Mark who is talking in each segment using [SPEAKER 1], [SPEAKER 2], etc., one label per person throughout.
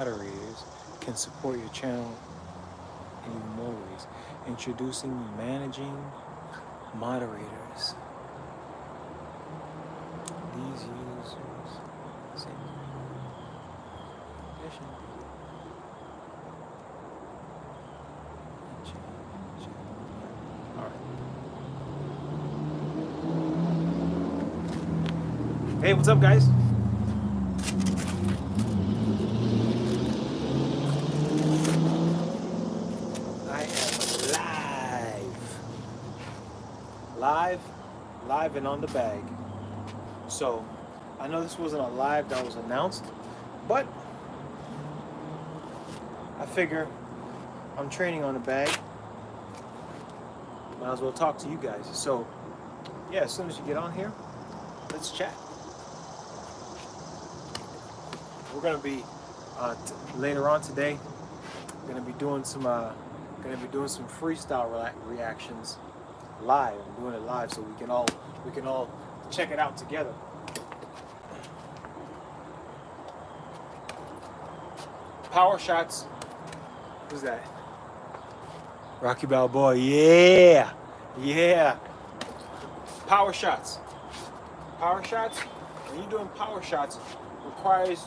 [SPEAKER 1] moderators can support your channel in even more ways. Introducing managing moderators. These users same condition. All right. Hey, what's up, guys? I am live and on the bag. So, I know this wasn't a live that was announced, but I figure I'm training on the bag. Might as well talk to you guys. So, yeah, as soon as you get on here, let's chat. We're gonna be later on today. Gonna be doing some freestyle reactions live. I'm doing it live so we can all check it out together. Power shots. Who's that? Rocky Balboa. Yeah. Power shots. Power shots. When you're doing power shots, requires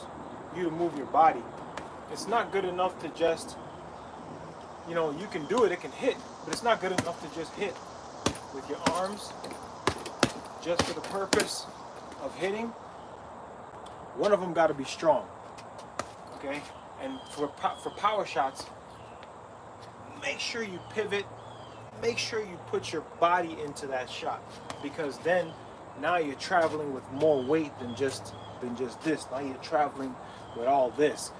[SPEAKER 1] you to move your body. It's not good enough to just, you can do it, it can hit, but it's not good enough to just hit with your arms just for the purpose of hitting. One of them got to be strong, okay? And for power shots, make sure you pivot, make sure you put your body into that shot, because then now you're traveling with more weight than just this. Now you're traveling with all this.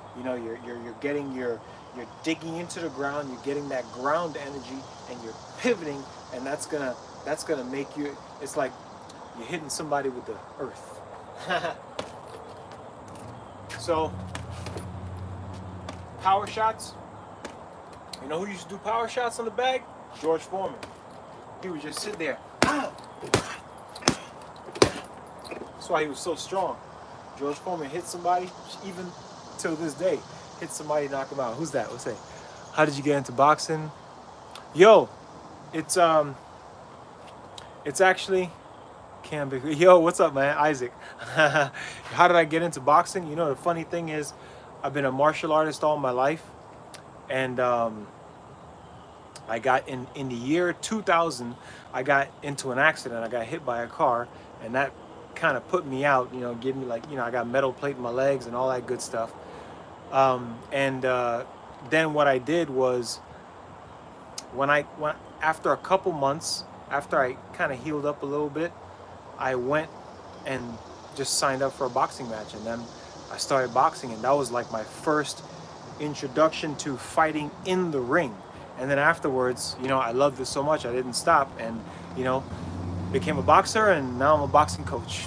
[SPEAKER 1] You're digging into the ground, you're getting that ground energy, and you're pivoting, and that's gonna make you. It's like you're hitting somebody with the earth. So power shots. You know who used to do power shots on the bag? George Foreman. He would just sit there. That's why he was so strong. George Foreman hit somebody, even till this day, hit somebody, knock him out. Who's that? Let's say, how did you get into boxing? Yo, it's actually Cam Big. Yo, what's up, man? Isaac. How did I get into boxing? The funny thing is, I've been a martial artist all my life, and I got in the year 2000. I got into an accident. I got hit by a car, and that kind of put me out. Give me I got metal plate in my legs and all that good stuff. Then what I did was, after a couple months, after I kind of healed up a little bit, I went and just signed up for a boxing match, and then I started boxing, and that was like my first introduction to fighting in the ring. And then afterwards, I loved it so much I didn't stop, and became a boxer, and now I'm a boxing coach.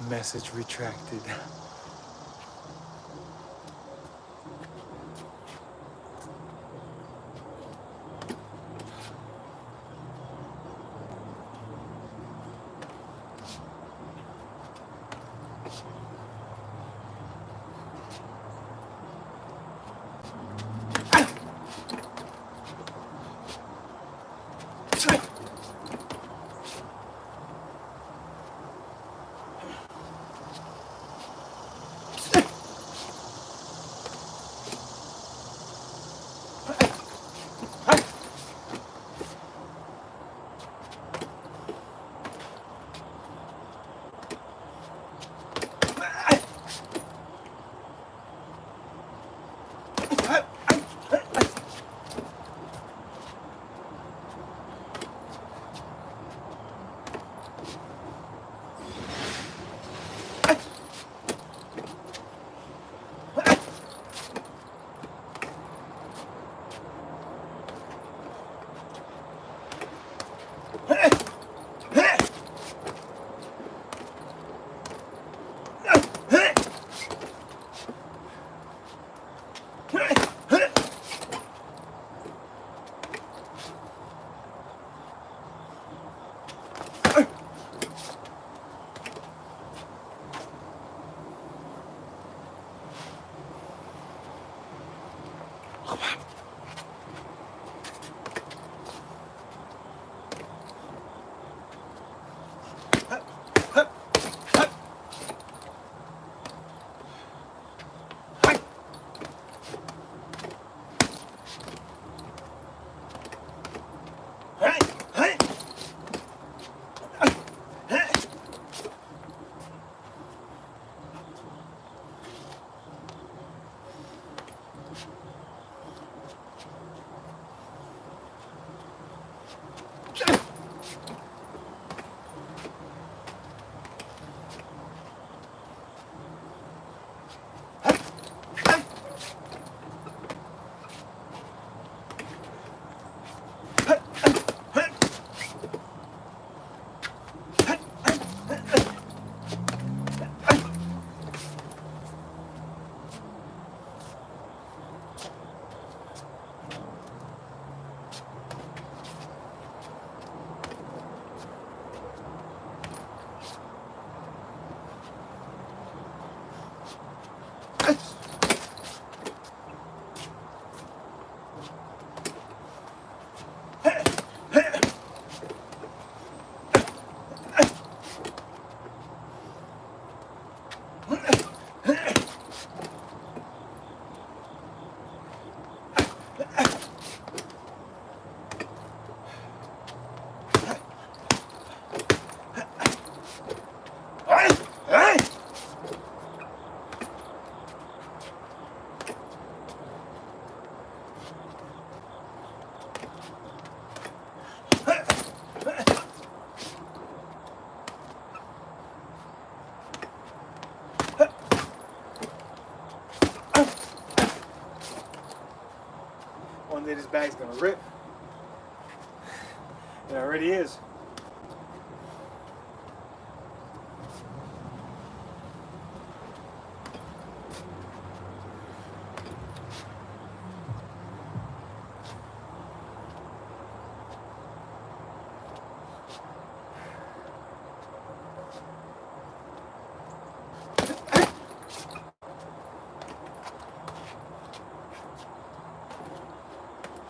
[SPEAKER 1] Message retracted. One day this bag's gonna rip. It already is.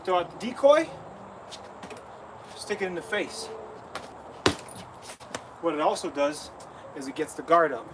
[SPEAKER 1] Throw out the decoy, stick it in the face. What it also does is it gets the guard up.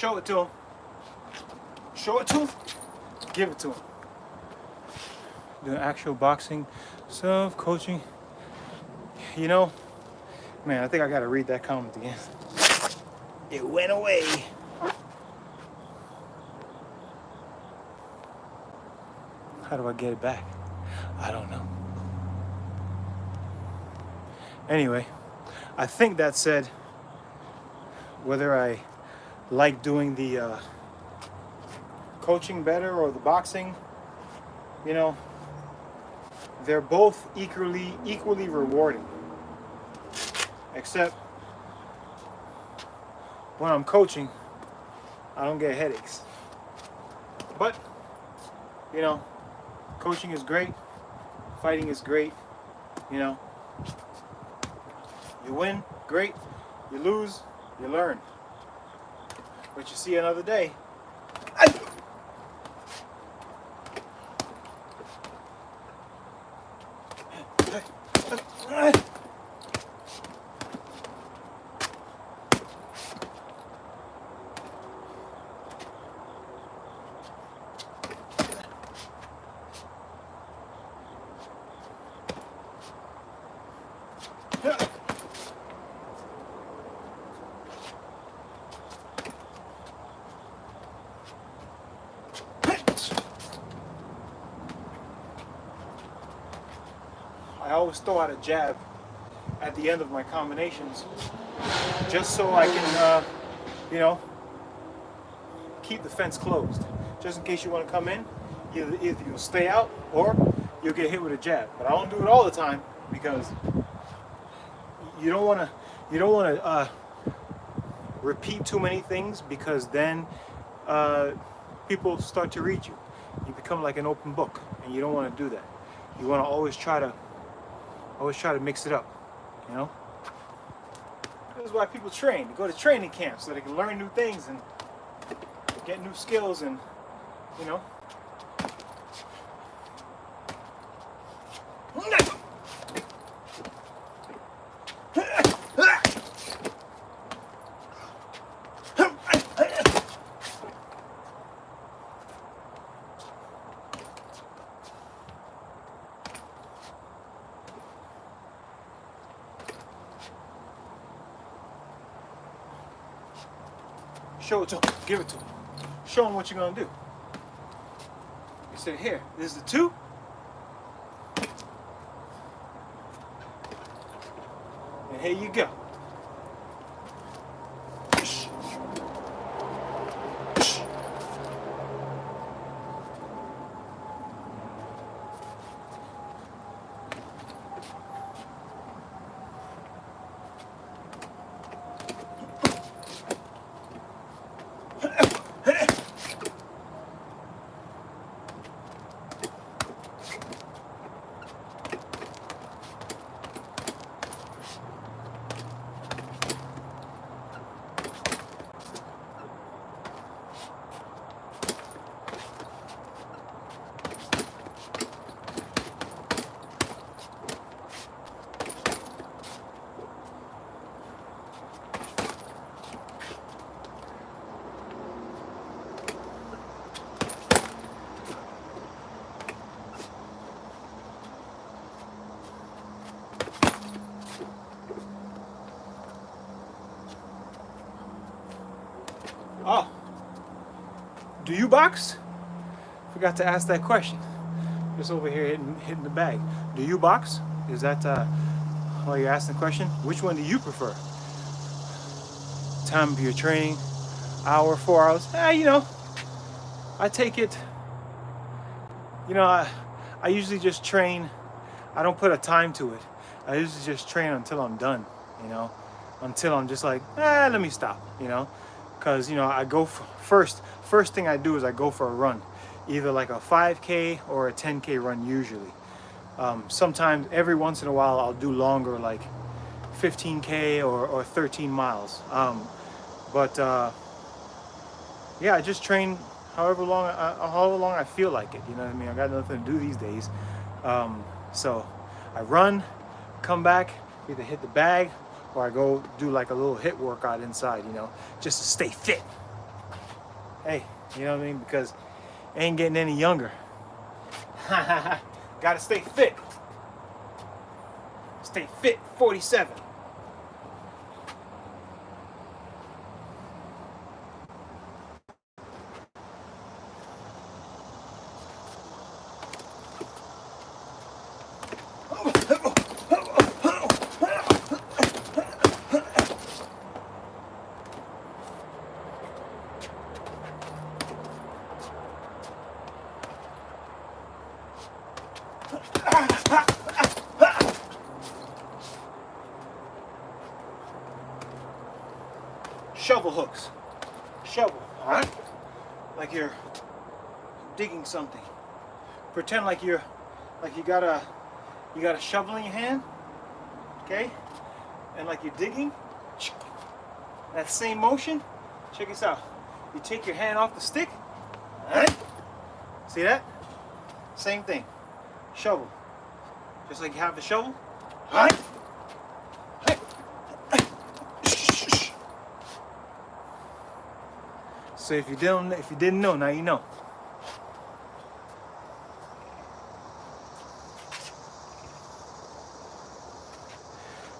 [SPEAKER 1] Show it to him. Show it to him. Give it to him. Doing actual boxing Self-coaching. You know, man, I think I gotta read that comment again. It went away. How do I get it back? I don't know. Anyway, I think that said whether I like doing the coaching better or the boxing, you know, they're both equally rewarding. Except when I'm coaching, I don't get headaches. But, you know, coaching is great, fighting is great, you know. You win, great. You lose, you learn. But you see another day. I always throw out a jab at the end of my combinations, just so I can, you know, keep the fence closed. Just in case you want to come in, either you'll stay out or you'll get hit with a jab. But I don't do it all the time because you don't want to repeat too many things, because then people start to read you. You become like an open book, and you don't want to do that. You want to always try to mix it up, you know? This is why people train. They go to training camps so they can learn new things and get new skills, and, you know. Show it to him. Give it to him. Show him what you're going to do. You say, here, this is the 2. And here you go. Oh, do you box? Forgot to ask that question. Just over here hitting the bag. Do you box? Is that why you're asking the question? Which one do you prefer? Time of your training, hour, 4 hours? You know, I take it. You know, I usually just train. I don't put a time to it. I usually just train until I'm done. You know, until I'm just like, let me stop. You know. Because, you know, I go first thing I do is I go for a run, either like a 5K or a 10K run usually. Sometimes, every once in a while, I'll do longer, like 15K or 13 miles. Yeah, I just train however long I feel like it. You know what I mean? I got nothing to do these days. So I run, come back, either hit the bag, or I go do like a little HIIT workout inside, you know, just to stay fit. Hey, you know what I mean? Because I ain't getting any younger. Gotta stay fit. Stay fit 47. Shovel hooks. Shovel, all right? Like you're digging something. Pretend like you got a shovel in your hand, okay? And like you're digging. That same motion. Check this out. You take your hand off the stick. All right? See that? Same thing. Shovel. Just like you have the shovel. All right? So if you didn't know, now you know.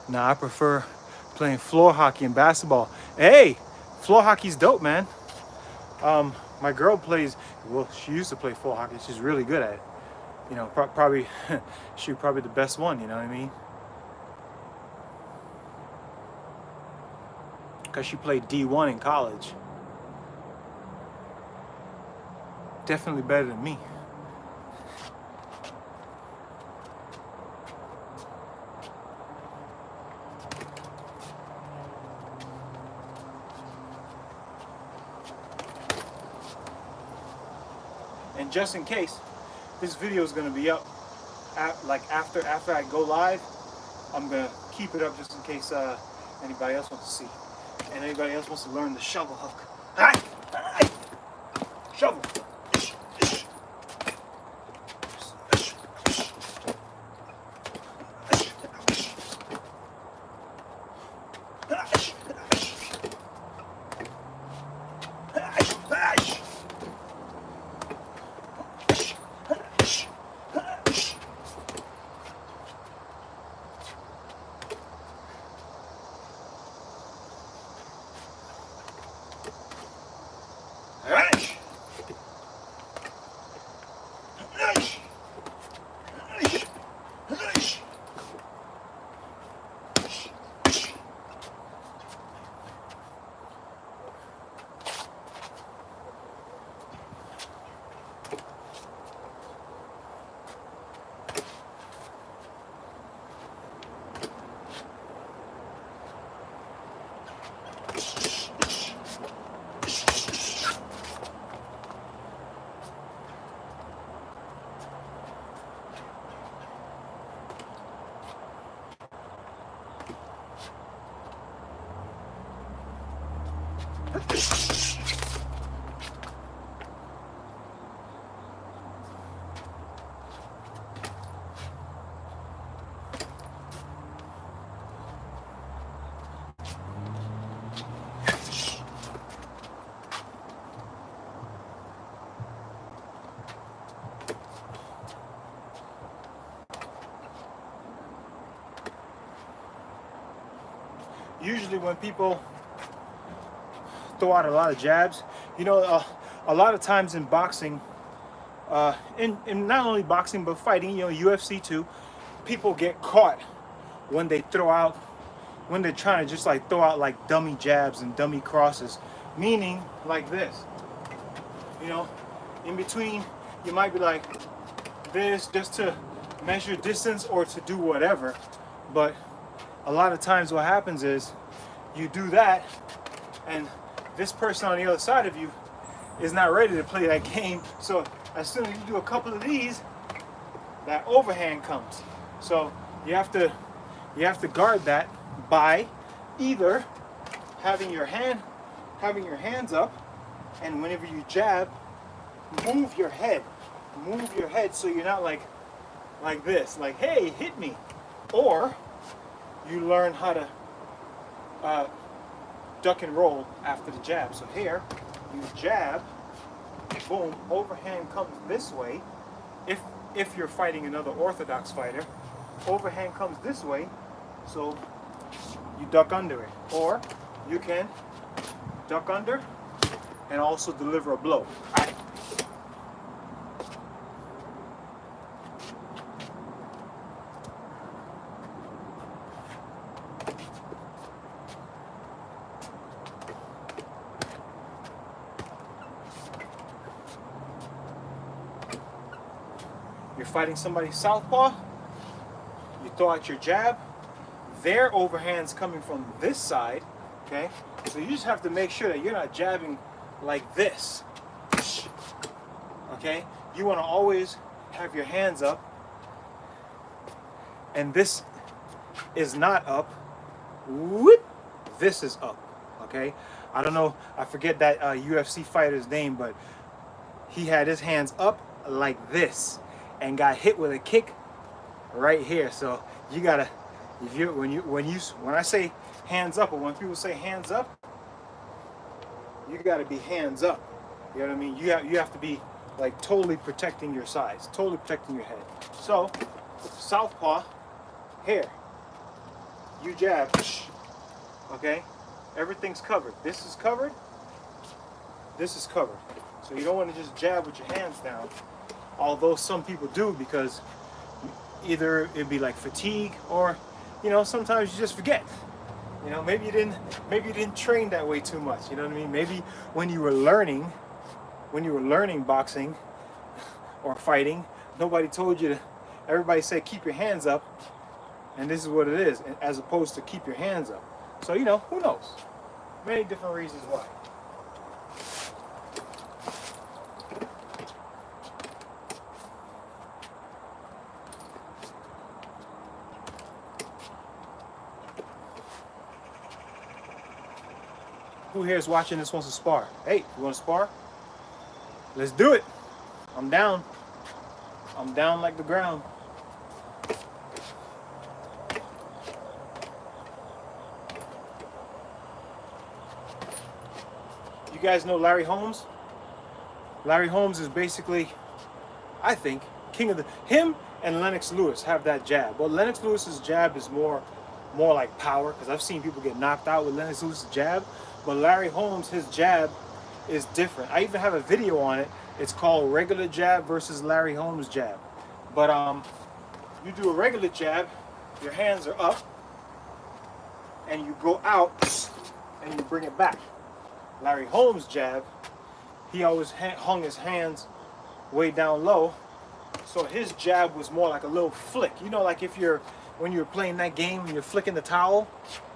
[SPEAKER 1] Now I prefer playing floor hockey and basketball. Hey, floor hockey's dope, man. My girl plays. Well, she used to play floor hockey. She's really good at it. You know, probably she's probably the best one. You know what I mean? Because she played D1 in college. Definitely better than me. And just in case, this video is going to be up after I go live. I'm going to keep it up just in case anybody else wants to see. And anybody else wants to learn the shovel hook. Shovel. Usually when people throw out a lot of jabs, you know, a lot of times in boxing, in not only boxing but fighting, you know, UFC too, people get caught when they when they're trying to just like throw out like dummy jabs and dummy crosses, meaning like this, you know, in between you might be like this just to measure distance or to do whatever, but a lot of times what happens is you do that and this person on the other side of you is not ready to play that game. So as soon as you do a couple of these, that overhand comes. So you have to guard that by either having your hands up, and whenever you jab, move your head so you're not like this, like, hey, hit me. Or you learn how to duck and roll after the jab. So here, you jab, boom, overhand comes this way. If you're fighting another orthodox fighter, overhand comes this way, so you duck under it. Or you can duck under and also deliver a blow. You're fighting somebody southpaw, you throw out your jab, their overhand's coming from this side, okay? So you just have to make sure that you're not jabbing like this, okay? You want to always have your hands up, and this is not up, whoop, this is up, okay? I don't know, I forget that UFC fighter's name, but he had his hands up like this and got hit with a kick right here. So you gotta, if you when I say hands up, or when people say hands up, you gotta be hands up. You know what I mean? You have to be like totally protecting your sides, totally protecting your head. So southpaw, here, you jab, okay? Everything's covered. This is covered. This is covered. So you don't want to just jab with your hands down. Although some people do, because either it'd be like fatigue, or sometimes you just forget. Maybe you didn't train that way too much. You know what I mean? Maybe when you were learning boxing or fighting, nobody told you to. Everybody said keep your hands up, and this is what it is, as opposed to keep your hands up. So who knows? Many different reasons why. Who here is watching this wants to spar? Hey, you want to spar? Let's do it. I'm down. I'm down like the ground. You guys know Larry Holmes? Larry Holmes is basically, I think, king of him and Lennox Lewis have that jab. Well, Lennox Lewis's jab is more like power, because I've seen people get knocked out with Lennox Lewis's jab. But Larry Holmes, his jab is different. I even have a video on it. It's called regular jab versus Larry Holmes jab. But you do a regular jab, your hands are up, and you go out and you bring it back. Larry Holmes jab, he always hung his hands way down low, so his jab was more like a little flick. Like when you're playing that game and you're flicking the towel,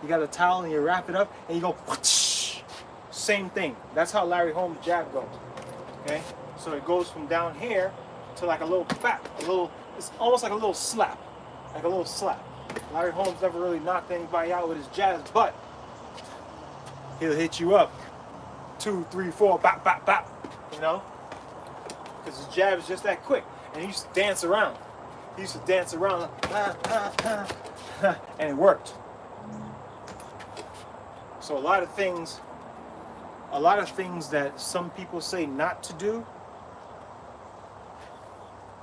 [SPEAKER 1] you got a towel and you wrap it up and you go, same thing. That's how Larry Holmes jab goes. Okay, so it goes from down here to like a little fap, it's almost like a little slap, Larry Holmes never really knocked anybody out with his jabs, but he'll hit you up 2, 3, 4, bop, bop, bop, because his jab is just that quick. And he used to dance around. And it worked. So a lot of things that some people say not to do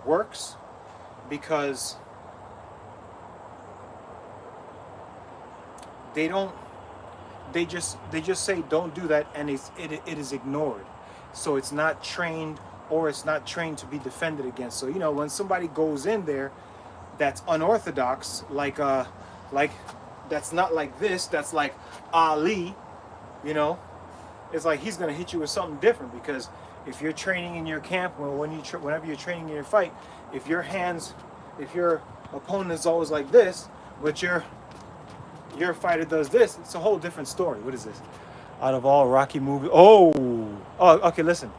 [SPEAKER 1] works, because they just say don't do that, and it is ignored. So it's not trained, or it's not trained to be defended against. So when somebody goes in there that's unorthodox, like that's not like this, that's like Ali, it's like he's gonna hit you with something different. Because if you're training in your camp, whenever you're training in your fight, if your opponent is always like this, but your fighter does this, it's a whole different story. What is this? Out of all Rocky movies, okay, listen.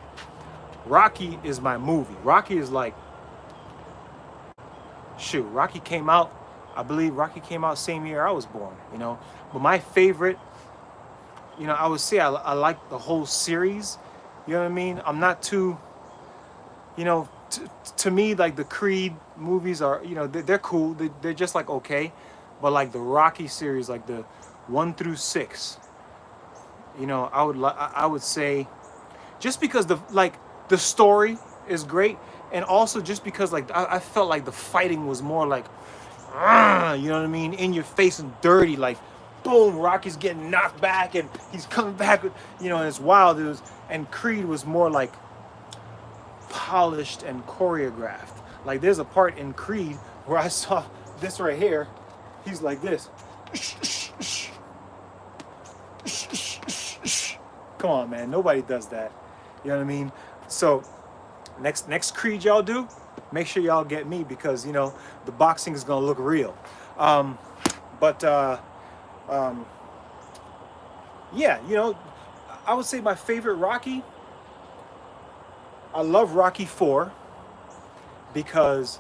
[SPEAKER 1] Rocky is my movie. Rocky is like, Rocky came out, I believe Rocky came out same year I was born, But my favorite, I would say I like the whole series, you know what I mean? I'm not too, to me, like the Creed movies are, they're cool. They're just like okay. But like the Rocky series, like the 1 through 6, I would say, just because the story is great, and also just because I felt like the fighting was more like you know what I mean, in your face and dirty, like boom, Rocky's getting knocked back and he's coming back with, you know, and it's wild. And Creed was more like polished and choreographed. Like there's a part in Creed where I saw this right here. He's like this. Come on, man. Nobody does that. You know what I mean? So next Creed y'all do, make sure y'all get me, because you know the boxing is gonna look real. Yeah, you know, I would say my favorite Rocky. I love Rocky 4 because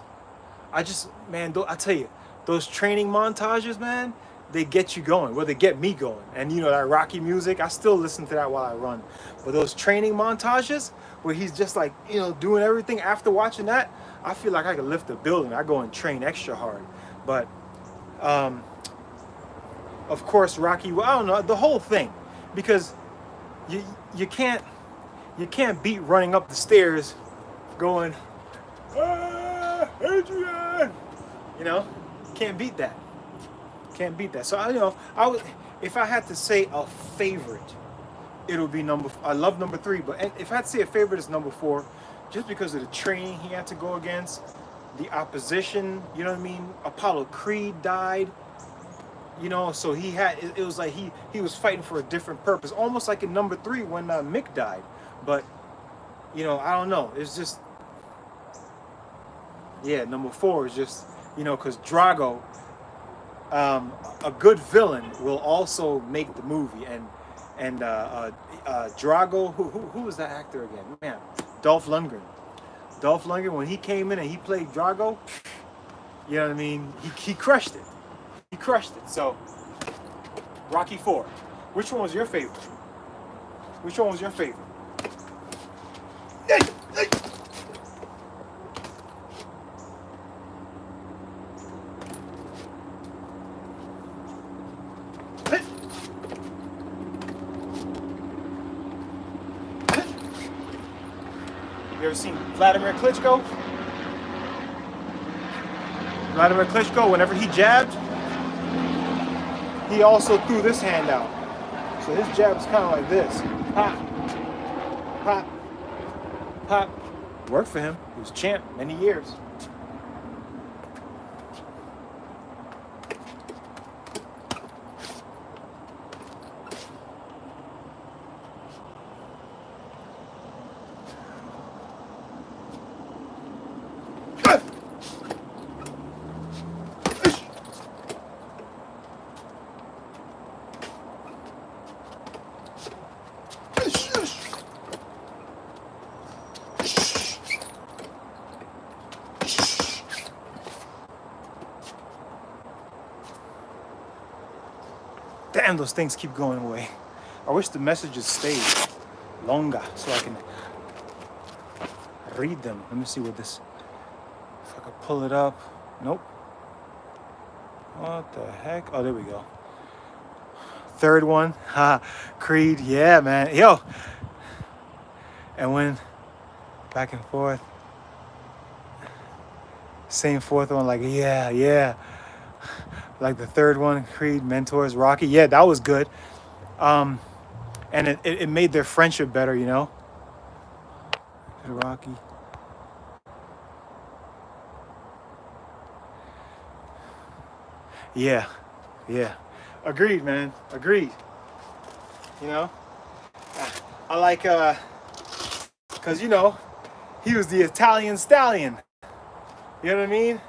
[SPEAKER 1] I just, man, I tell you, those training montages, man, they get you going. Well, they get me going. And you know, that Rocky music, I still listen to that while I run. But those training montages where he's just like, you know, doing everything, after watching that, I feel like I could lift a building. I go and train extra hard. But, of course, Rocky, well, I don't know, the whole thing. Because you can't beat running up the stairs going, Adrian! You know, can't beat that. Can't beat that. So you know, if I had to say a favorite, it'll be I love number 3, but if I had to say a favorite, it's number 4, just because of the training he had to go against, the opposition. You know what I mean? Apollo Creed died. You know, so it was like he was fighting for a different purpose, almost like in number 3 when Mick died. But you know, I don't know. It's just, yeah, number 4 is just, you know, because Drago, a good villain will also make the movie, and Drago, who was that actor again? Man, Dolph Lundgren. Dolph Lundgren, when he came in and he played Drago, you know what I mean? He crushed it. He crushed it. So, Rocky 4. Which one was your favorite? Which one was your favorite? Hey, hey. You ever seen Vladimir Klitschko? Vladimir Klitschko, whenever he jabbed, he also threw this hand out. So his jab is kind of like this. Pop, pop, pop. Worked for him. He was champ many years. Damn, those things keep going away. I wish the messages stayed longer so I can read them. Let me see what this, if I could pull it up. Nope. What the heck? Oh, there we go. Third one. Ha, Creed. Yeah, man. Yo. And when back and forth. Same fourth one, like, yeah. Like the third one, Creed, Mentors, Rocky. Yeah, that was good. And it made their friendship better, you know? Rocky. Yeah. Agreed, man. Agreed. You know? I like, because, you know, he was the Italian stallion. You know what I mean?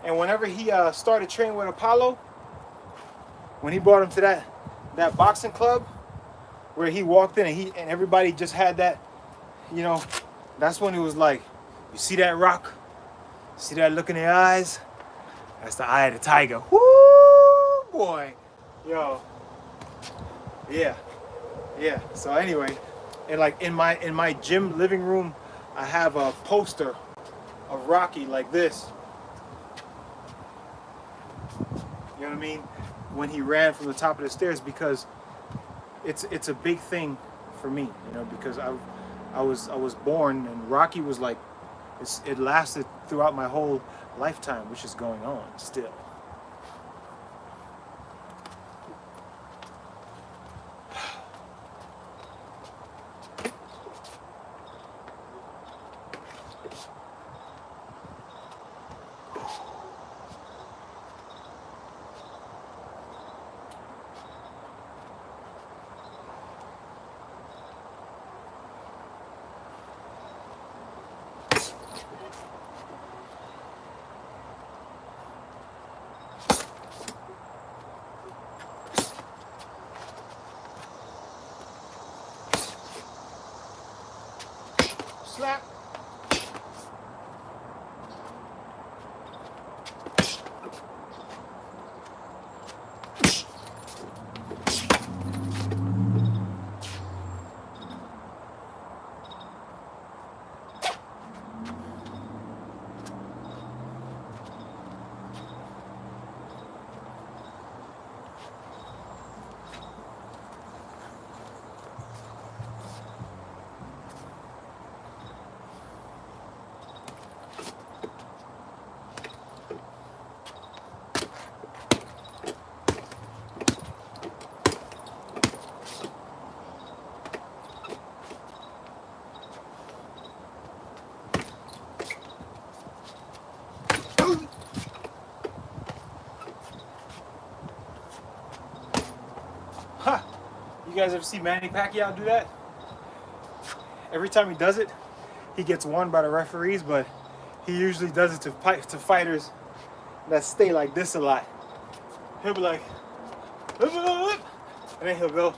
[SPEAKER 1] And whenever he started training with Apollo, when he brought him to that boxing club, where he walked in and everybody just had that, you know, that's when it was like, you see that rock? See that look in their eyes? That's the eye of the tiger. Woo, boy. Yo. Yeah. So anyway, and like in my gym living room, I have a poster of Rocky like this. You know what I mean? When he ran from the top of the stairs, because it's a big thing for me, you know, because I was born and Rocky was like, it lasted throughout my whole lifetime, which is going on still. You guys ever see Manny Pacquiao do that? Every time he does it, he gets won by the referees, but he usually does it to fighters that stay like this a lot. He'll be like, and then he'll go,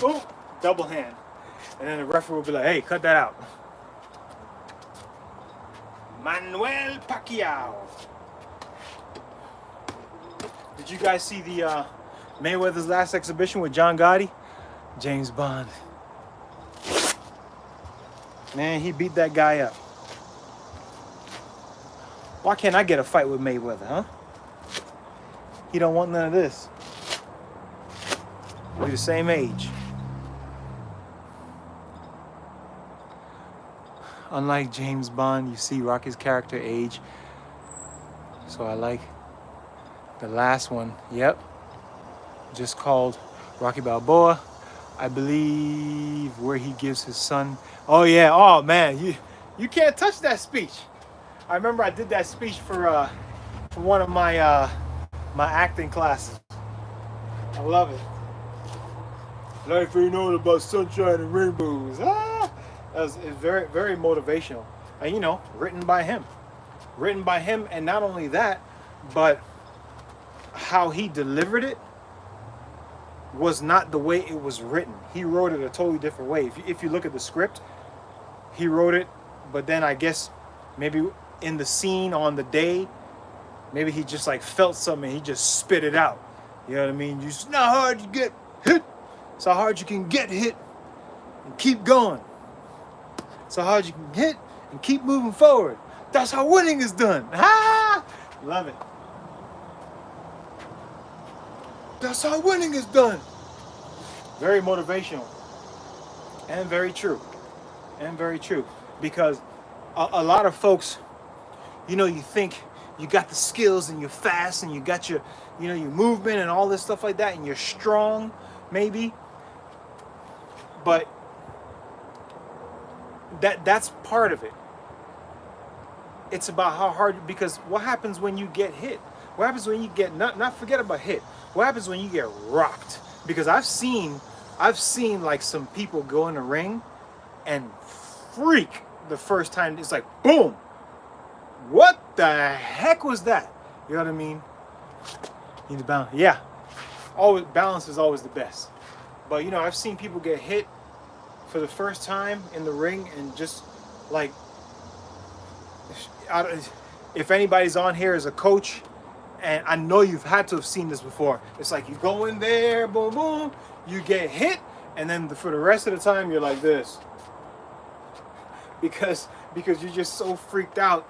[SPEAKER 1] boom, double hand. And then the referee will be like, hey, cut that out. Manuel Pacquiao. Did you guys see the Mayweather's last exhibition with John Gotti? James Bond. Man, he beat that guy up. Why can't I get a fight with Mayweather, huh? He don't want none of this. We're the same age. Unlike James Bond, you see Rocky's character age. So I like the last one. Yep. Just called Rocky Balboa. I believe where he gives his son. Oh yeah. Oh man, you can't touch that speech. I remember I did that speech for one of my my acting classes. I love it. Life ain't all about sunshine and rainbows. It's very, very motivational. And you know, written by him. Written by him, and not only that, but how he delivered it was not the way it was written. He wrote it a totally different way. If you look at the script, he wrote it, but then I guess maybe in the scene on the day, maybe he just like felt something and he just spit it out. You know what I mean? It's not hard to get hit. It's how hard you can get hit and keep going. It's how hard you can hit and keep moving forward. That's how winning is done. Ah! Love it. That's how winning is done. Very motivational. And very true. And very true. Because a lot of folks, you know, you think you got the skills and you're fast and you got your, you know, your movement and all this stuff like that and you're strong, maybe. But that's part of it. It's about how hard, because what happens when you get hit? What happens when you get, not forget about hit. What happens when you get rocked? Because I've seen like some people go in the ring and freak the first time. It's like, boom. What the heck was that? You know what I mean? You need to balance. Yeah. Always, balance is always the best. But you know, I've seen people get hit for the first time in the ring and just like, if anybody's on here as a coach, and I know you've had to have seen this before, it's like you go in there, boom, boom, you get hit, and then for the rest of the time you're like this, because you're just so freaked out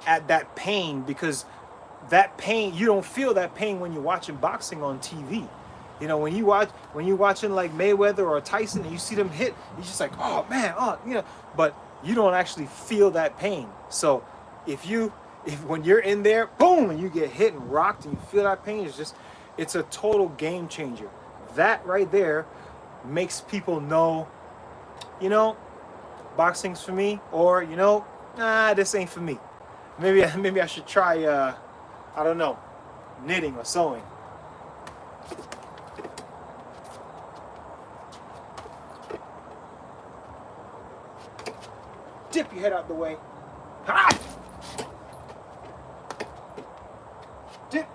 [SPEAKER 1] at that pain, because that pain, you don't feel that pain when you're watching boxing on TV. You know, when you're watching like Mayweather or Tyson and you see them hit, you're just like, oh man, oh, you know, but you don't actually feel that pain. So if when you're in there, boom, and you get hit and rocked and you feel that pain, it's a total game changer. That right there makes people know, you know, boxing's for me, or, you know, nah, this ain't for me. Maybe I should try, I don't know, knitting or sewing. Dip your head out the way. Ha! Dip.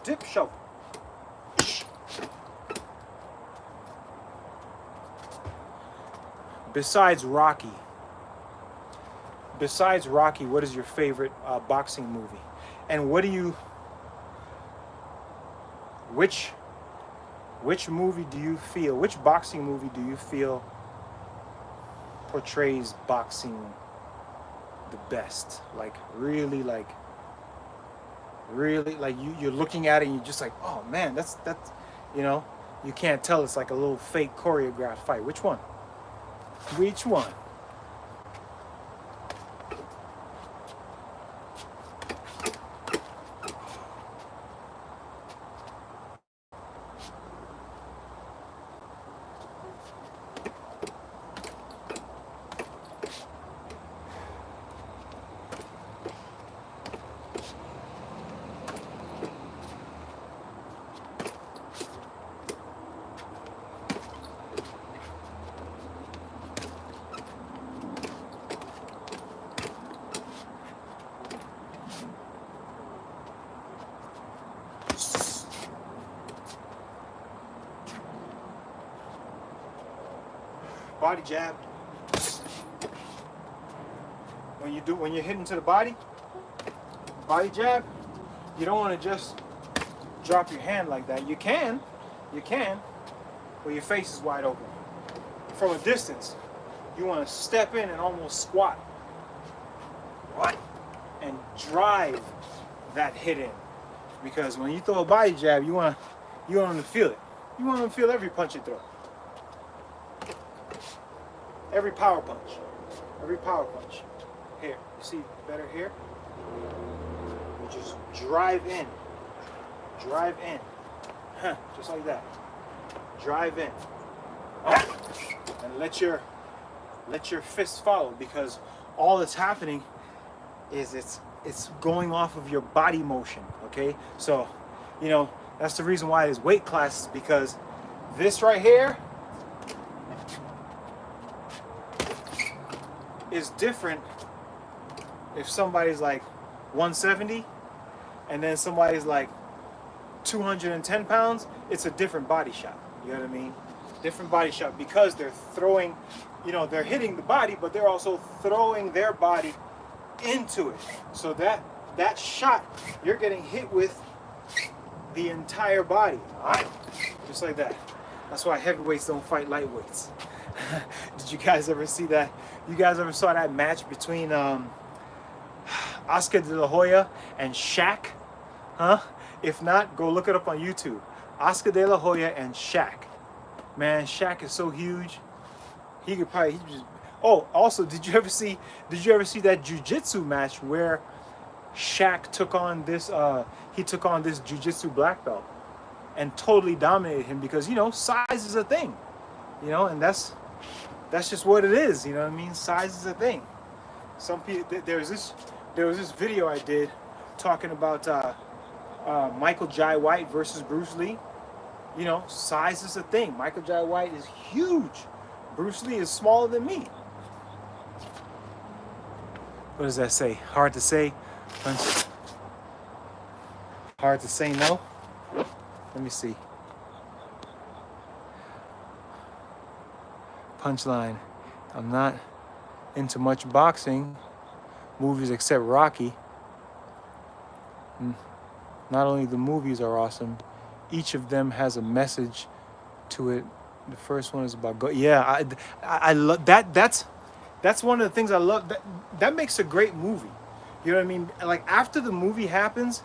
[SPEAKER 1] Dip, show. Besides Rocky, what is your favorite boxing movie? And which movie do you feel, which boxing movie do you feel portrays boxing the best? Like really you're looking at it and you're just like, oh man, that's you know, you can't tell it's like a little fake choreographed fight. Which one? body jab, when you're hitting to the body jab, you don't want to just drop your hand like that. You can, but your face is wide open. From a distance, you want to step in and almost squat. What? And drive that hit in. Because when you throw a body jab, you want them to feel it. You want them to feel every punch you throw. Every power punch. Every power punch. Here, you see better here? You just drive in. Drive in. Huh, just like that. Drive in. And let your fist follow, because all that's happening is it's going off of your body motion, okay? So, you know, that's the reason why there's weight classes, because this right here is different if somebody's like 170 and then somebody's like 210 pounds. It's a different body shot, you know what I mean? Different body shot, because they're throwing, you know, they're hitting the body, but they're also throwing their body into it. So that shot, you're getting hit with the entire body, all right? Just like that. That's why heavyweights don't fight lightweights. Did you guys ever see that? You guys ever saw that match between Oscar De La Hoya and Shaq? Huh? If not, go look it up on YouTube. Oscar De La Hoya and Shaq. Man, Shaq is so huge. He just. Oh, also, did you ever see that jiu-jitsu match where Shaq took on this jiu-jitsu black belt and totally dominated him, because, you know, size is a thing. You know, and that's just what it is, you know what I mean? Size is a thing. Some people, there was this video I did talking about Michael Jai White versus Bruce Lee. You know, size is a thing. Michael Jai White is huge. Bruce Lee is smaller than me. What does that say? Hard to say. Hard to say no. Let me see. Punchline. I'm not into much boxing movies except Rocky. Not only the movies are awesome, each of them has a message to it. The first one is about I love that. That's one of the things I love. That makes a great movie. You know what I mean? Like, after the movie happens,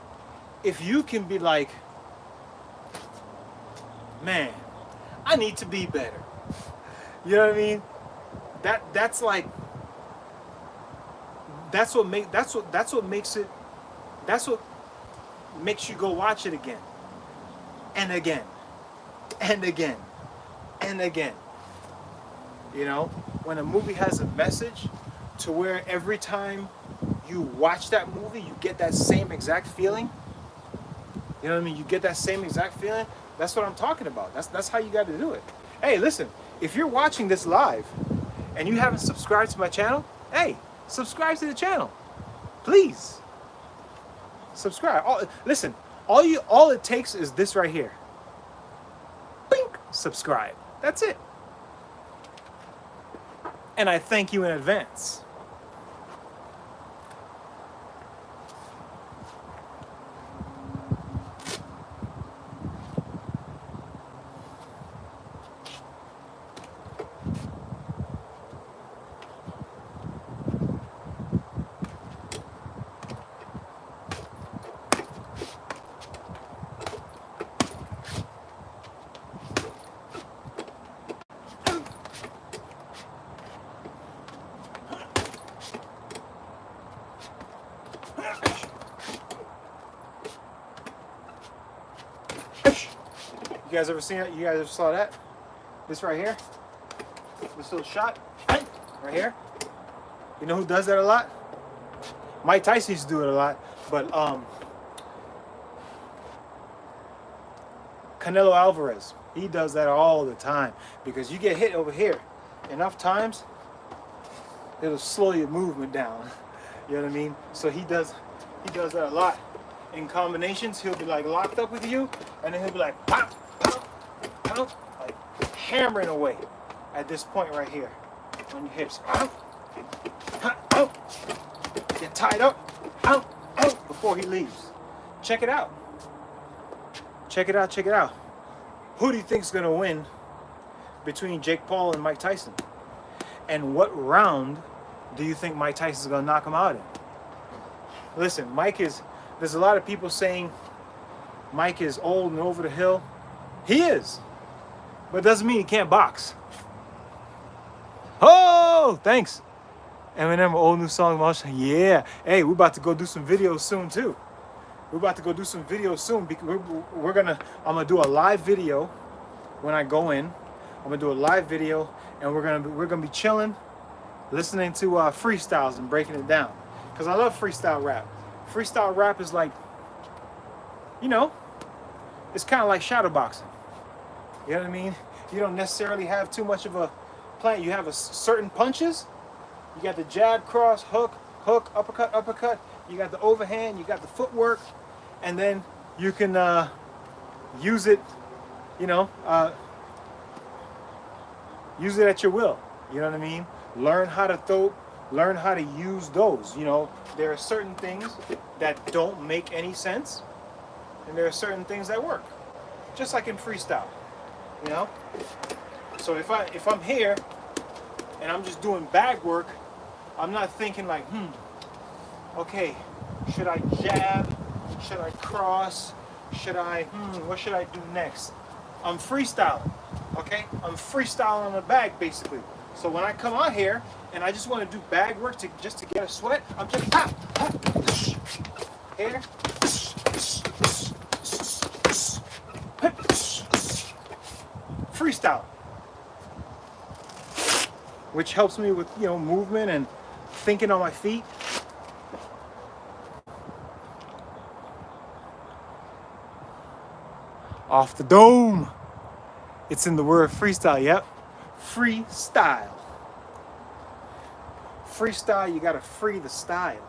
[SPEAKER 1] if you can be like, man, I need to be better. You know what I mean? That's what makes you go watch it again and again and again and again. You know, when a movie has a message to where every time you watch that movie, you get that same exact feeling. You know what I mean? You get that same exact feeling. That's what I'm talking about. That's how you got to do it. Hey, listen, if you're watching this live and you haven't subscribed to my channel, hey, subscribe to the channel. Please. Subscribe. Listen, all it takes is this right here. Bink, subscribe. That's it. And I thank you in advance. You guys ever seen it? You guys ever saw that? This right here? This little shot? Right here? You know who does that a lot? Mike Tyson used to do it a lot, but Canelo Alvarez, he does that all the time, because you get hit over here enough times, it'll slow your movement down. You know what I mean? So he does that a lot. In combinations, he'll be like locked up with you, and then he'll be like pop, pop, pop, like hammering away. at this point right here on your hips. Out, out. Get tied up, out, out before he leaves. Check it out. Check it out, check it out. Who do you think is going to win between Jake Paul and Mike Tyson? And what round do you think Mike Tyson is going to knock him out in? Listen, there's a lot of people saying Mike is old and over the hill. He is. But it doesn't mean he can't box. Oh, thanks. Eminem, old new song, yeah. Hey, we're about to go do some videos soon too. We're about to go do some videos soon. I'm gonna do a live video when I go in. I'm gonna do a live video, and we're gonna be chilling, listening to freestyles and breaking it down. Cause I love freestyle rap. Freestyle rap is like, you know, it's kind of like shadow boxing. You know what I mean? You don't necessarily have too much of a plan. You have certain punches. You got the jab, cross, hook, uppercut, uppercut. You got the overhand, you got the footwork, and then you can use it, use it at your will. You know what I mean? Learn how to throw, learn how to use those. You know, there are certain things that don't make any sense, and there are certain things that work. Just like in freestyle, you know? So if I'm here and I'm just doing bag work, I'm not thinking like, okay, should I jab? Should I cross? What should I do next? I'm freestyling, okay? I'm freestyling on the bag basically. So when I come out here and I just want to do bag work just to get a sweat, I'm just here, freestyle, which helps me with movement and thinking on my feet. Off the dome. It's in the word freestyle. Yep. Freestyle. Freestyle, you gotta free the style.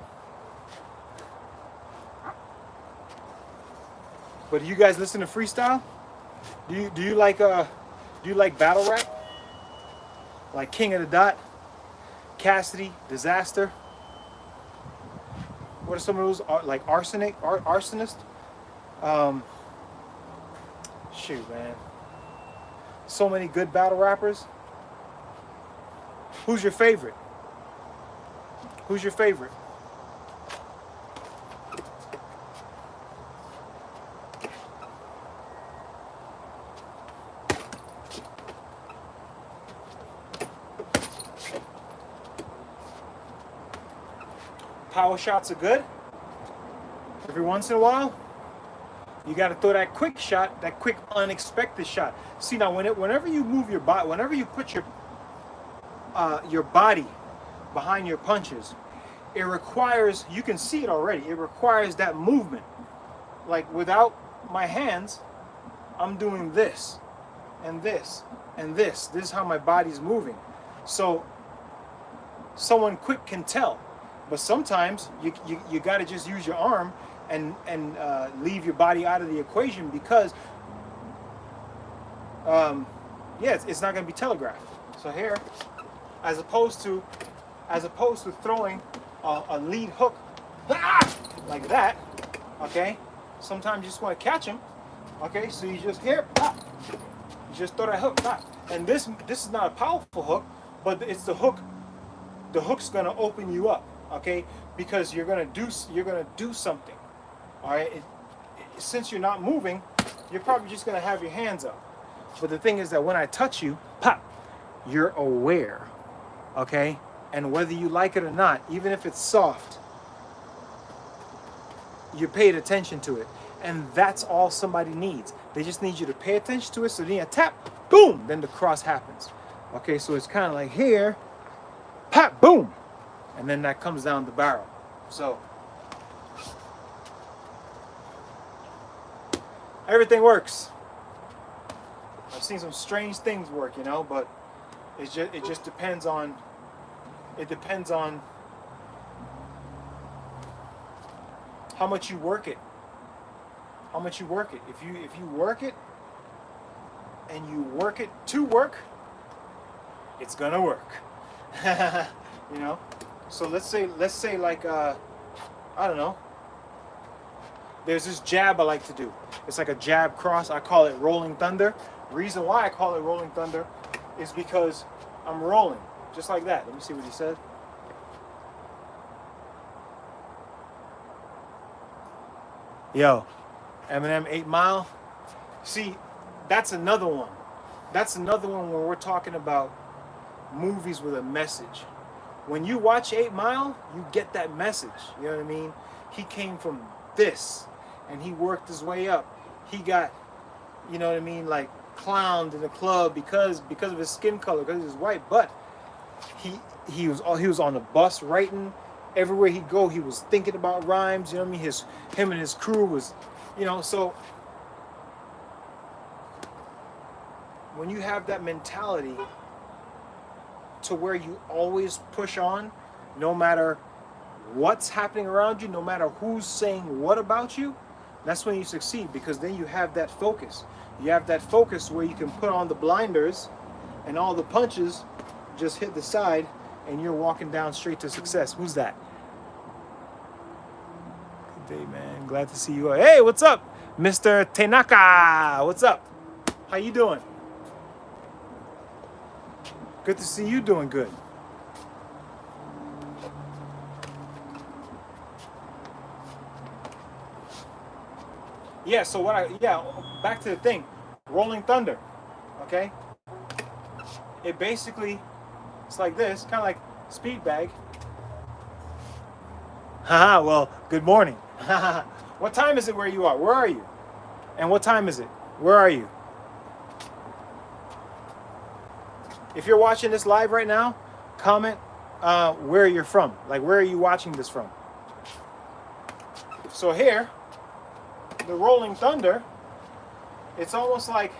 [SPEAKER 1] But do you guys listen to freestyle? Do you like battle rap? Like King of the Dot, Cassidy, Disaster? What are some of those, like Arsonist? Shoot, man. So many good battle rappers. Who's your favorite? Who's your favorite? Power shots are good. Every once in a while, you got to throw that quick shot, that quick unexpected shot. See, now whenever you move your body, whenever you put your body behind your punches, it requires, you can see it already, it requires that movement. Like without my hands, I'm doing this and this and this. This is how my body's moving. So someone quick can tell. But sometimes you got to just use your arm and leave your body out of the equation because it's not going to be telegraphed. So here, as opposed to throwing a lead hook like that, okay, sometimes you just want to catch him, okay, so you just you just throw that hook, and this is not a powerful hook, but it's the hook. The hook's going to open you up, okay, because you're going to do something. All right, since you're not moving, you're probably just going to have your hands up. But the thing is that when I touch you, pop, you're aware, okay? And whether you like it or not, even if it's soft, you paid attention to it. And that's all somebody needs. They just need you to pay attention to it, so then you tap, boom, then the cross happens. Okay, so it's kind of like here, pop, boom, and then that comes down the barrel. So everything works. I've seen some strange things work, but it just depends on how much you work it. How much you work it. If you work it and you work it to work, it's gonna work. You know. So let's say like I don't know. There's this jab I like to do. It's like a jab cross. I call it rolling thunder. The reason why I call it rolling thunder is because I'm rolling just like that. Let me see what he said. Yo, Eminem 8 Mile. See, that's another one. That's another one where we're talking about movies with a message. When you watch 8 Mile, you get that message. You know what I mean? He came from this and he worked his way up. He got, you know what I mean, like clowned in the club because of his skin color, because he's white. But he was on the bus writing. Everywhere he go, he was thinking about rhymes. You know what I mean? Him and his crew was, you know. So when you have that mentality to where you always push on, no matter what's happening around you, no matter who's saying what about you, that's when you succeed, because then you have that focus. You have that focus where you can put on the blinders and all the punches just hit the side and you're walking down straight to success. Who's that? Good day, man. Glad to see you. Hey, what's up, Mr. Tenaka? What's up? How you doing? Good to see you doing good. Yeah, so back to the thing. Rolling Thunder. Okay? It basically, it's like this, kind of like speed bag. Haha, well, good morning. What time is it where you are? Where are you? And what time is it? Where are you? If you're watching this live right now, comment where you're from. Like, where are you watching this from? So here, the Rolling Thunder, it's almost like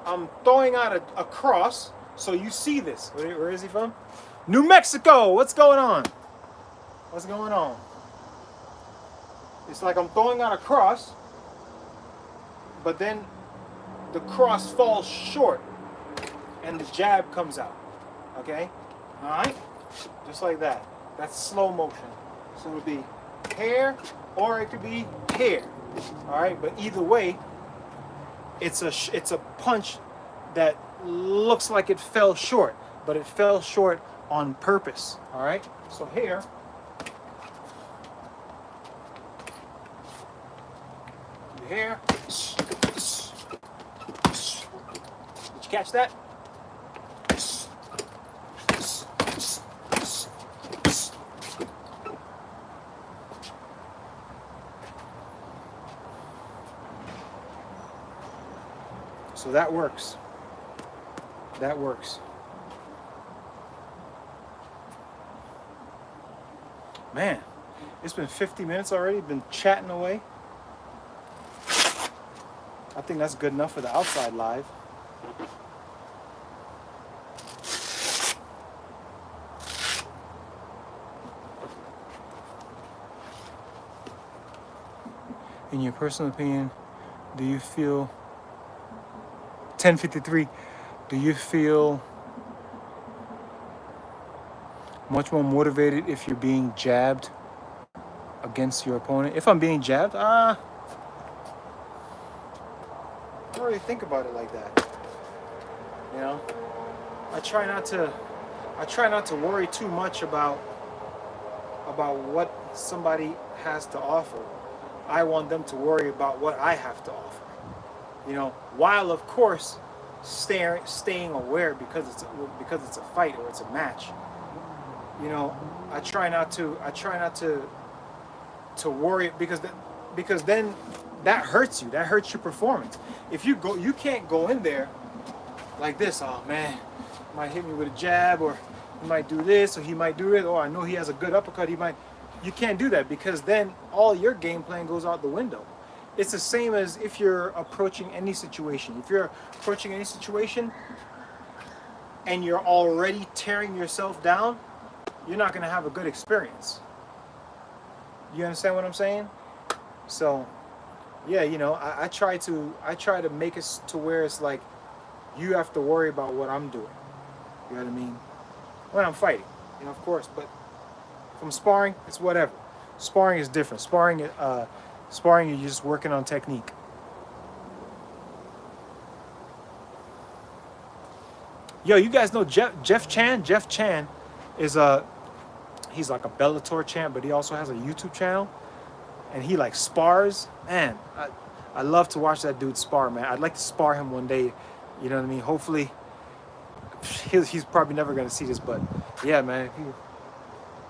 [SPEAKER 1] I'm throwing out a cross. So you see this. Where is he from? New Mexico. What's going on? What's going on? It's like I'm throwing out a cross, but then the cross falls short and the jab comes out. Okay? All right? Just like that. That's slow motion. So it would be here or it could be here. All right? But either way, it's a punch that looks like it fell short, but it fell short on purpose. All right? So here, here. Did you catch that? So that works. That works. Man, it's been 50 minutes already. Been chatting away. I think that's good enough for the outside live. In your personal opinion, do you feel 10:53? Do you feel much more motivated if you're being jabbed against your opponent? If I'm being jabbed, I don't really think about it like that. You know, I try not to worry too much about what somebody has to offer. I want them to worry about what I have to offer. You know, while of course staying aware because it's a fight or it's a match. You know, I try not to worry because then that hurts you. That hurts your performance. If you can't go in there like this. Oh man, he might hit me with a jab, or he might do this, or he might do it. Oh, I know he has a good uppercut. You can't do that, because then all your game plan goes out the window. It's the same as if you're approaching any situation. If you're approaching any situation and you're already tearing yourself down, you're not going to have a good experience. You understand what I'm saying? So, yeah, you know, I try to make it to where it's like you have to worry about what I'm doing. You know what I mean? When I'm fighting, you know, of course. But from sparring, it's whatever. Sparring is different. Sparring, you're just working on technique. Yo, you guys know Jeff Chan? Jeff Chan is he's like a Bellator champ, but he also has a YouTube channel, and he like spars. Man, I love to watch that dude spar, man. I'd like to spar him one day. You know what I mean? Hopefully, he's probably never gonna see this, but yeah, man, if you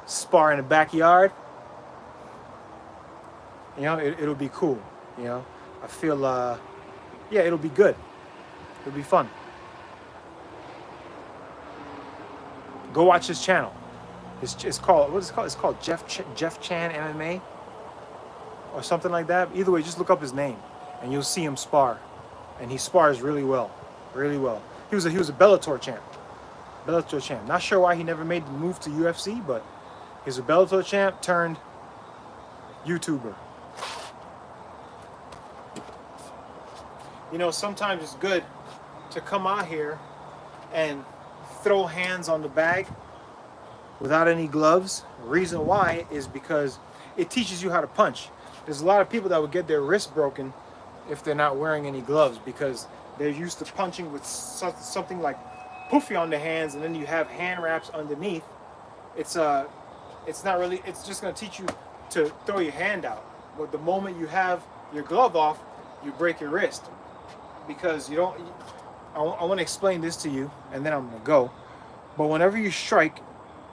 [SPEAKER 1] spar in the backyard, you know, it'll be cool. You know, I feel yeah, it'll be good. It'll be fun. Go watch his channel. It's called, what is it called? It's called Jeff Chan MMA or something like that. Either way, just look up his name and you'll see him spar, and he spars really well, really well. He was a Bellator champ. Bellator champ. Not sure why he never made the move to UFC, but he's a Bellator champ turned YouTuber. You know, sometimes it's good to come out here and throw hands on the bag without any gloves. The reason why is because it teaches you how to punch. There's a lot of people that would get their wrist broken if they're not wearing any gloves because they're used to punching with something like poofy on the hands, and then you have hand wraps underneath. It's not really, it's just going to teach you to throw your hand out. But the moment you have your glove off, you break your wrist. Because you don't, I want to explain this to you, and then I'm going to go. But whenever you strike,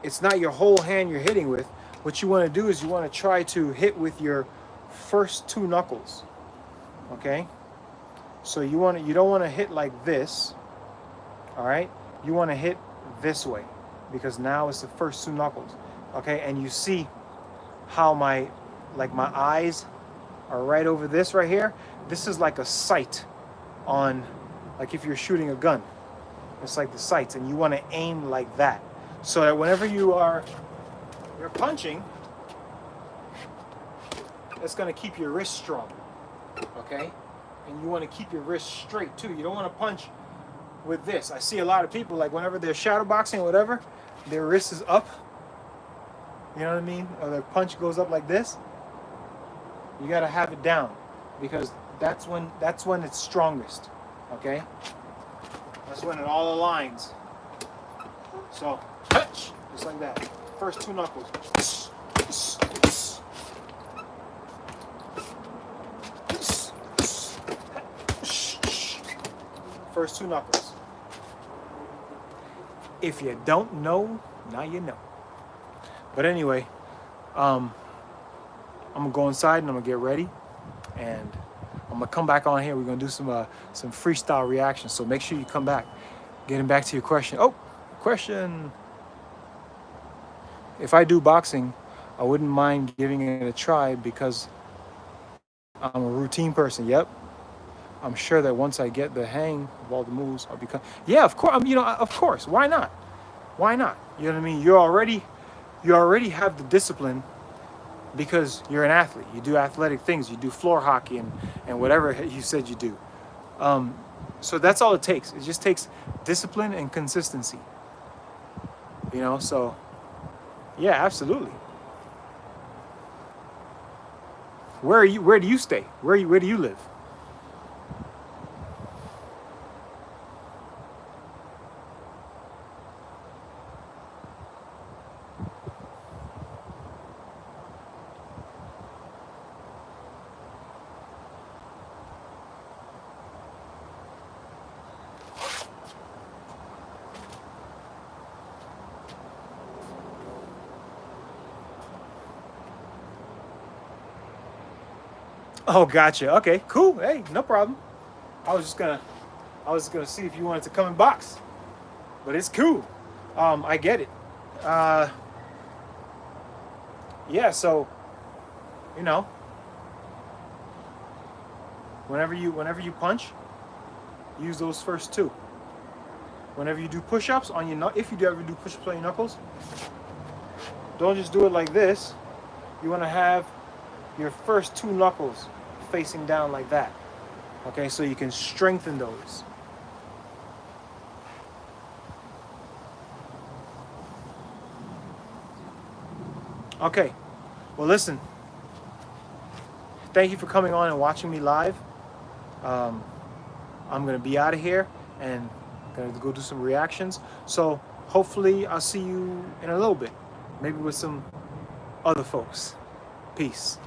[SPEAKER 1] it's not your whole hand you're hitting with. What you want to do is you want to try to hit with your first two knuckles. Okay? So you don't want to hit like this. All right? You want to hit this way, because now it's the first two knuckles. Okay? And you see how my eyes are right over this right here. This is like a sight on, like if you're shooting a gun. It's like the sights, and you want to aim like that, so that whenever you're punching, it's going to keep your wrist strong. Okay? And you want to keep your wrist straight too. You don't want to punch with this. I see a lot of people, like whenever they're shadow boxing or whatever, their wrist is up. You know what I mean? Or their punch goes up like this. You got to have it down, because that's when it's strongest. Okay? That's when it all aligns. So, touch, just like that. First two knuckles. First two knuckles. If you don't know, now you know. But anyway, I'm gonna go inside and I'm gonna get ready, and I'm gonna come back on here. We're gonna do some freestyle reactions. So make sure you come back. Getting back to your question. Oh, question. If I do boxing, I wouldn't mind giving it a try because I'm a routine person. Yep. I'm sure that once I get the hang of all the moves, I'll become. Yeah, of course. You know, of course. Why not? Why not? You know what I mean? You already have the discipline because you're an athlete. You do athletic things. You do floor hockey and whatever you said you do. So that's all it takes. It just takes discipline and consistency. You know, so yeah, absolutely. Where do you stay? Where do you live? Oh, gotcha. Okay, cool. Hey, no problem. I was just gonna see if you wanted to come and box, but it's cool. I get it. Yeah. So, you know, whenever you punch, use those first two. Whenever you do push-ups on your if you do ever do push-ups on your knuckles, don't just do it like this. You want to have your first two knuckles facing down like that. Okay, so you can strengthen those. Okay. Well, listen. Thank you for coming on and watching me live. I'm gonna be out of here and gonna go do some reactions. So hopefully I'll see you in a little bit, maybe with some other folks. Peace.